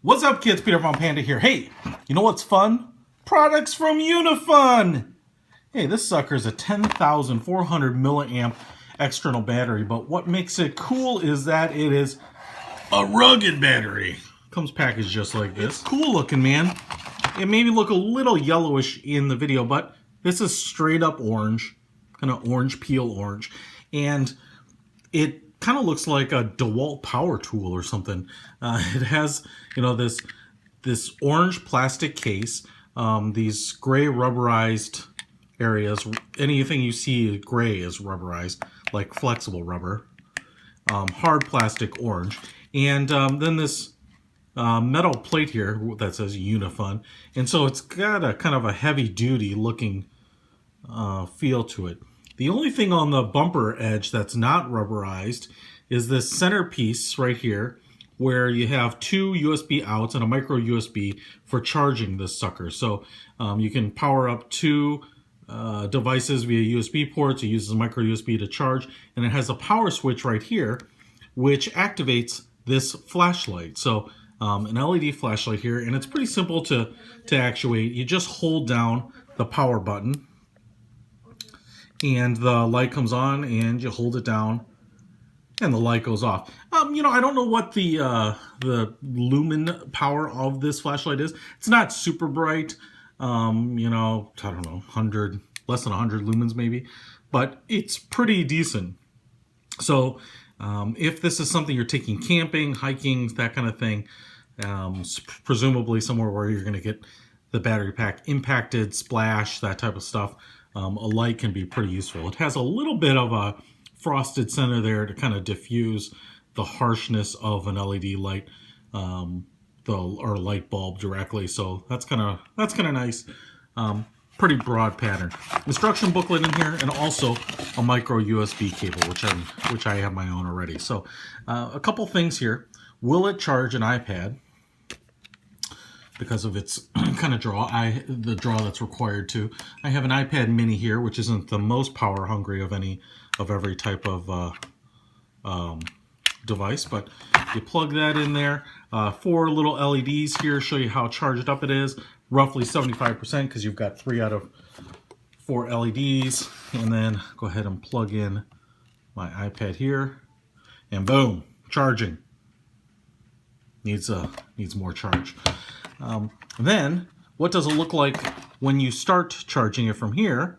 What's up, kids? Peter von Panda here. Hey, you know what's fun? Products from Unifun. Hey, this sucker is a 10,400 milliamp external battery, but what makes it cool is that it is a rugged battery. Comes packaged just like this. It's cool looking, man. It maybe look a little yellowish in the video, but this is straight up orange, kind of orange peel orange, and it kind of looks like a DeWalt power tool or something. It has, you know, this orange plastic case, these gray rubberized areas. Anything you see gray is rubberized, like flexible rubber. Hard plastic orange, and then this metal plate here that says Unifun, and so it's got a kind of a heavy-duty looking feel to it. The only thing on the bumper edge that's not rubberized is this centerpiece right here, where you have two USB outs and a micro USB for charging this sucker. So you can power up two devices via USB ports. It uses a micro USB to charge, and it has a power switch right here, which activates this flashlight. So an LED flashlight here, and it's pretty simple to actuate. You just hold down the power button, and the light comes on, and you hold it down, and the light goes off. You know, I don't know what the lumen power of this flashlight is. It's not super bright. You know, I don't know, less than 100 lumens maybe, but it's pretty decent. So if this is something you're taking camping, hiking, that kind of thing, presumably somewhere where you're going to get the battery pack impacted, splash, that type of stuff, a light can be pretty useful. It has a little bit of a frosted center there to kind of diffuse the harshness of an LED light or light bulb directly. So that's kind of nice. Pretty broad pattern. Instruction booklet in here, and also a micro USB cable, which I have my own already. So a couple things here. Will it charge an iPad? Because of its kind of the draw that's required to. I have an iPad mini here, which isn't the most power hungry of every type of device, but you plug that in there. 4 little LEDs here show you how charged up it is. Roughly 75%, because you've got 3 out of 4 LEDs. And then go ahead and plug in my iPad here, and boom, charging. Needs more charge. Then, what does it look like when you start charging it from here?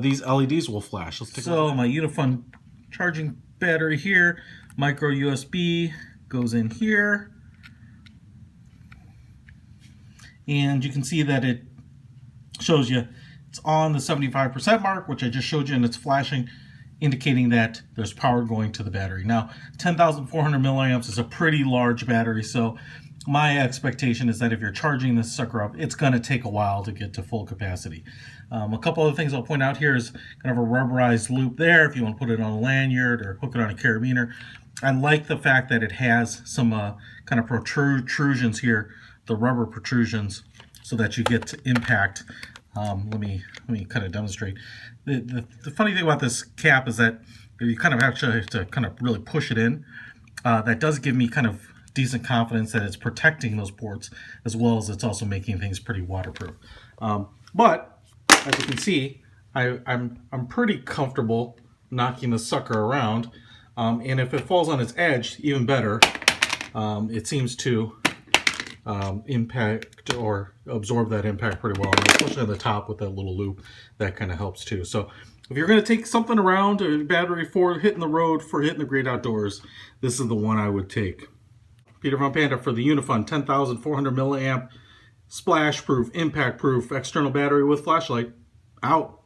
These LEDs will flash. Let's take a look. So my Unifun charging battery here, micro USB goes in here, and you can see that it shows you it's on the 75% mark, which I just showed you, and it's flashing, indicating that there's power going to the battery. Now, 10,400 milliamps is a pretty large battery, so my expectation is that if you're charging this sucker up, it's going to take a while to get to full capacity. A couple other things I'll point out here is kind of a rubberized loop there if you want to put it on a lanyard or hook it on a carabiner. I like the fact that it has some kind of protrusions here, the rubber protrusions, so that you get to impact. Let me kind of demonstrate. The funny thing about this cap is that you kind of actually have to kind of really push it in. That does give me kind of decent confidence that it's protecting those ports, as well as it's also making things pretty waterproof. But as you can see, I'm pretty comfortable knocking the sucker around, and if it falls on its edge, even better. It seems to impact or absorb that impact pretty well, and especially on the top with that little loop, that kind of helps too. So if you're going to take something around, a battery for hitting the road, for hitting the great outdoors, this is the one I would take. Peter von Panda for the Unifun 10,400 milliamp splash proof, impact proof external battery with flashlight. Out.